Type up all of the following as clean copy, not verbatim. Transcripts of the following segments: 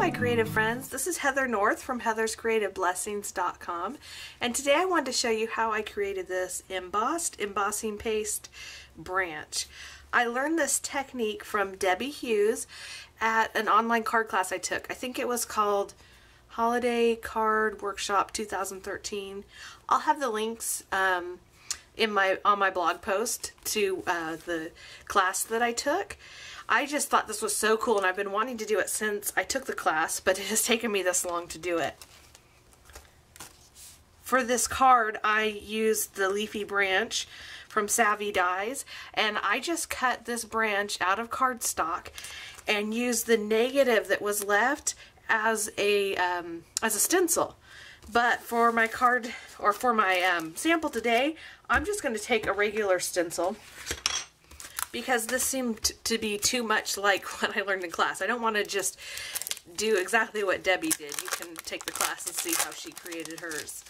my creative friends, this is Heather North from heatherscreativeblessings.com, and today I wanted to show you how I created this embossed embossing paste branch. I learned this technique from Debbie Hughes at an online card class I took. I think it was called Holiday Card Workshop 2013. I'll have the links on my blog post to the class that I took. I just thought this was so cool, and I've been wanting to do it since I took the class, but it has taken me this long to do it. For this card, I used the leafy branch from Savvy Dies, and I just cut this branch out of cardstock and used the negative that was left as a stencil. But for my card, or for my sample today, I'm just going to take a regular stencil, because this seemed to be too much like what I learned in class. I don't want to just do exactly what Debbie did. You can take the class and see how she created hers.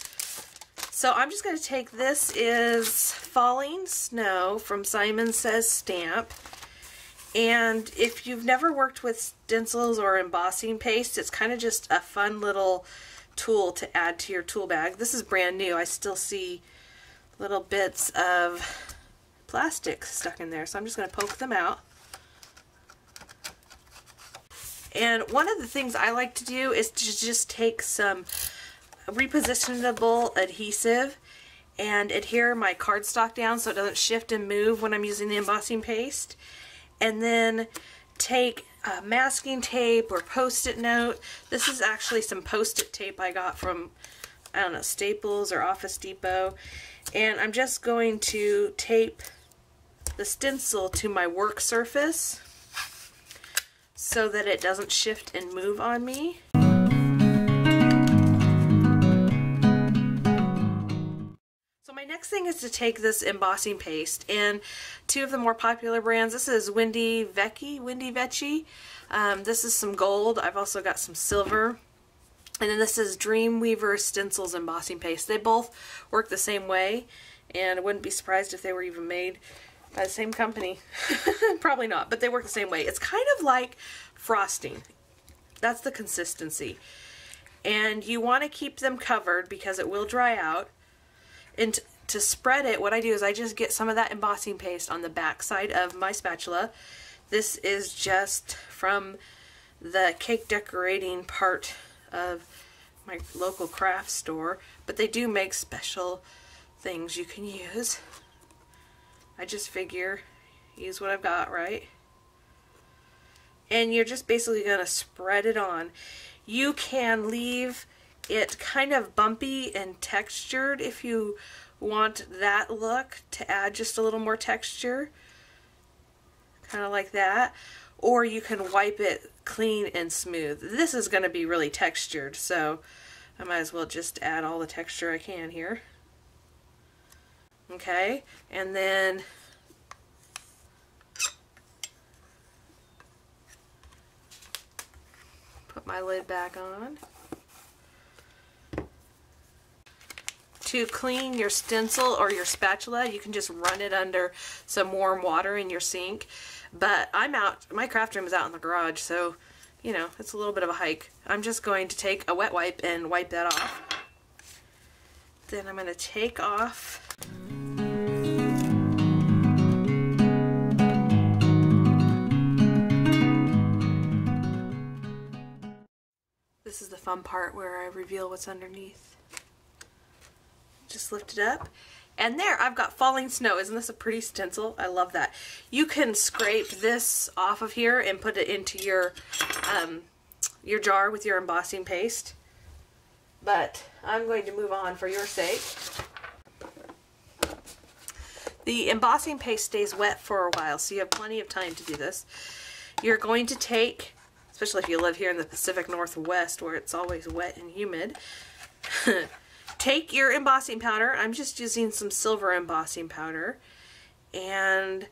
So I'm just going to take, this is Falling Snow from Simon Says Stamp. And if you've never worked with stencils or embossing paste, it's kind of just a fun little tool to add to your tool bag. This is brand new. I still see little bits of plastic stuck in there, so I'm just going to poke them out. And one of the things I like to do is to just take some repositionable adhesive and adhere my cardstock down so it doesn't shift and move when I'm using the embossing paste, and then take masking tape or post-it note. This is actually some post-it tape I got from, I don't know, Staples or Office Depot, and I'm just going to tape the stencil to my work surface so that it doesn't shift and move on me. So my next thing is to take this embossing paste, and two of the more popular brands, this is Windy Vecchi. This is some gold. I've also got some silver. And then this is Dreamweaver Stencils embossing paste. They both work the same way, and I wouldn't be surprised if they were even made by the same company. Probably not, but they work the same way. It's kind of like frosting. That's the consistency. And you want to keep them covered because it will dry out. And to spread it, what I do is I just get some of that embossing paste on the back side of my spatula. This is just from the cake decorating part of my local craft store, but they do make special things you can use. I just figure, use what I've got, right? And you're just basically going to spread it on. You can leave it kind of bumpy and textured if you want that look, to add just a little more texture, kind of like that, or you can wipe it clean and smooth. This is going to be really textured, so I might as well just add all the texture I can here. Okay, and then put my lid back on. To clean your stencil or your spatula, you can just run it under some warm water in your sink. But I'm out, my craft room is out in the garage, so, you know, it's a little bit of a hike. I'm just going to take a wet wipe and wipe that off. Then I'm going to take off this is the fun part where I reveal what's underneath. Just lift it up, and there, I've got Falling Snow. Isn't this a pretty stencil? I love that. You can scrape this off of here and put it into your jar with your embossing paste, but I'm going to move on for your sake. The embossing paste stays wet for a while, so you have plenty of time to do this. You're going to take, especially if you live here in the Pacific Northwest where it's always wet and humid, take your embossing powder. I'm just using some silver embossing powder, and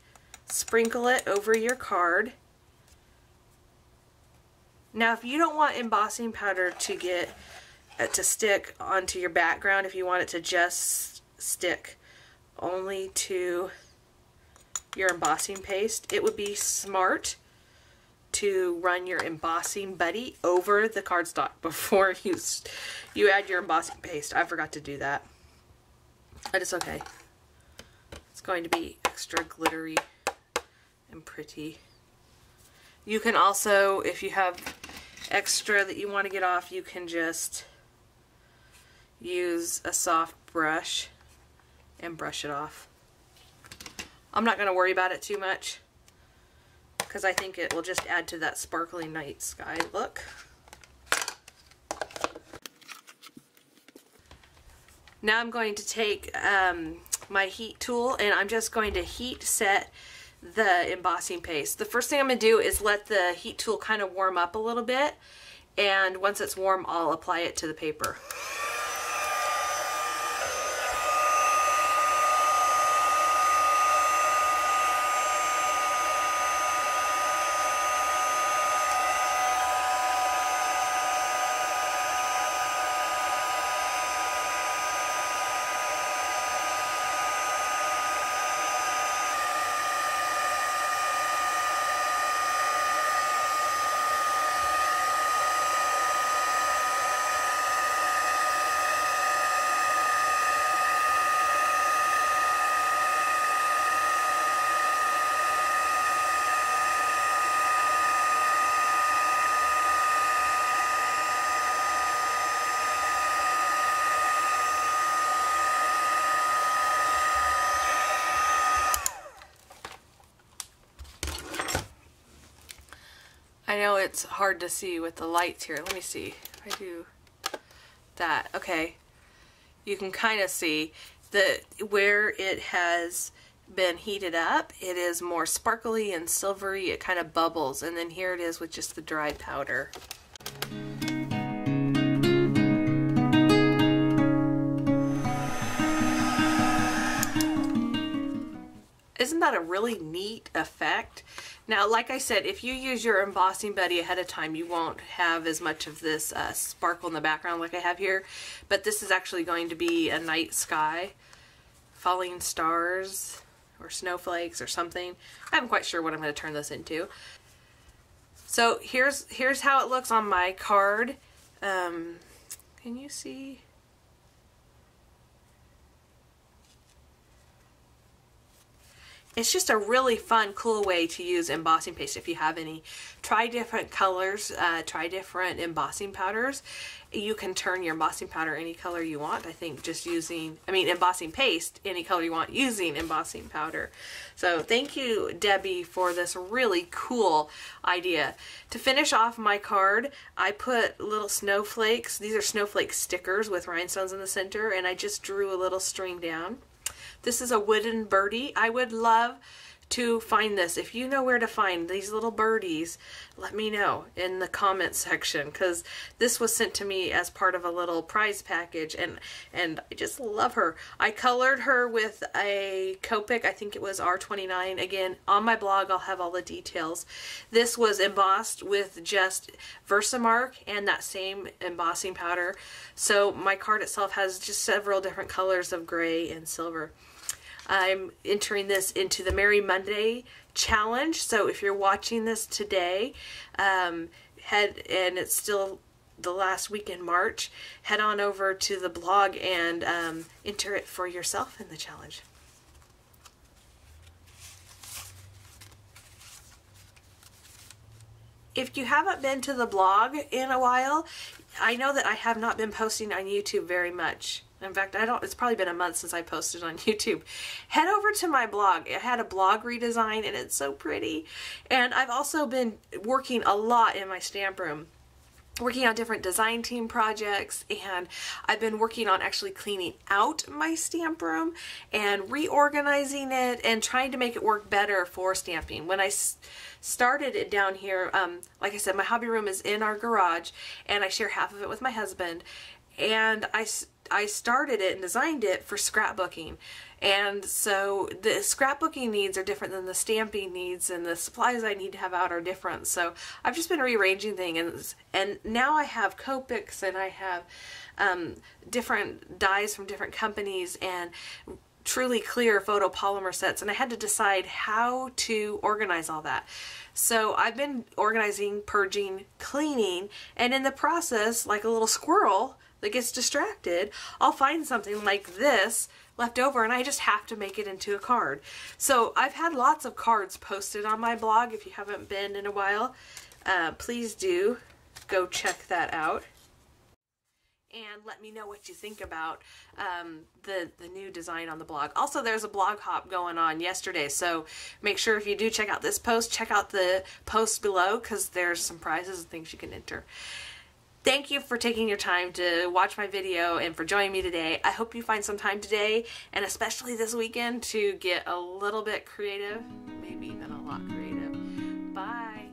sprinkle it over your card. Now, if you don't want embossing powder to stick onto your background, if you want it to just stick only to your embossing paste, it would be smart to run your embossing buddy over the cardstock before you add your embossing paste. I forgot to do that, but it's okay. It's going to be extra glittery and pretty. You can also, if you have extra that you want to get off, you can just use a soft brush and brush it off. I'm not going to worry about it too much because I think it will just add to that sparkling night sky look. Now I'm going to take my heat tool and I'm just going to heat set the embossing paste. The first thing I'm going to do is let the heat tool kind of warm up a little bit, and once it's warm I'll apply it to the paper. I know it's hard to see with the lights here. Let me see if I do that. Okay, you can kind of see that where it has been heated up, it is more sparkly and silvery. It kind of bubbles, and then here it is with just the dry powder. Isn't that a really neat effect? Now, like I said, if you use your embossing buddy ahead of time, you won't have as much of this sparkle in the background like I have here. But this is actually going to be a night sky, falling stars, or snowflakes or something. I'm quite sure what I'm going to turn this into. So here's how it looks on my card. Can you see? It's just a really fun, cool way to use embossing paste if you have any. Try different colors, try different embossing powders. You can turn your embossing powder any color you want. I think just using, embossing paste any color you want using embossing powder. So thank you, Debbie, for this really cool idea. To finish off my card, I put little snowflakes. These are snowflake stickers with rhinestones in the center, and I just drew a little string down. This is a wooden birdie. I would love to find this. If you know where to find these little birdies, let me know in the comment section, because this was sent to me as part of a little prize package, and I just love her. I colored her with a Copic, I think it was R29. Again, on my blog I'll have all the details. This was embossed with just Versamark and that same embossing powder. So my card itself has just several different colors of gray and silver. I'm entering this into the Merry Monday challenge, so if you're watching this today, and it's still the last week in March, head on over to the blog and enter it for yourself in the challenge. If you haven't been to the blog in a while, I know that I have not been posting on YouTube very much. In fact, it's probably been a month since I posted on YouTube. Head over to my blog. I had a blog redesign and it's so pretty. And I've also been working a lot in my stamp room, working on different design team projects, and I've been working on actually cleaning out my stamp room and reorganizing it and trying to make it work better for stamping. When I started it down here, like I said, my hobby room is in our garage and I share half of it with my husband, and I started it and designed it for scrapbooking. And so the scrapbooking needs are different than the stamping needs, and the supplies I need to have out are different. So I've just been rearranging things, and now I have Copics and I have different dies from different companies, and truly clear photopolymer sets, and I had to decide how to organize all that. So I've been organizing, purging, cleaning, and in the process, like a little squirrel that gets distracted, I'll find something like this left over and I just have to make it into a card. So I've had lots of cards posted on my blog. If you haven't been in a while, please do go check that out. And let me know what you think about the new design on the blog. Also, there's a blog hop going on yesterday, so make sure if you do check out this post, check out the post below, because there's some prizes and things you can enter. Thank you for taking your time to watch my video and for joining me today. I hope you find some time today, and especially this weekend, to get a little bit creative, maybe even a lot creative. Bye!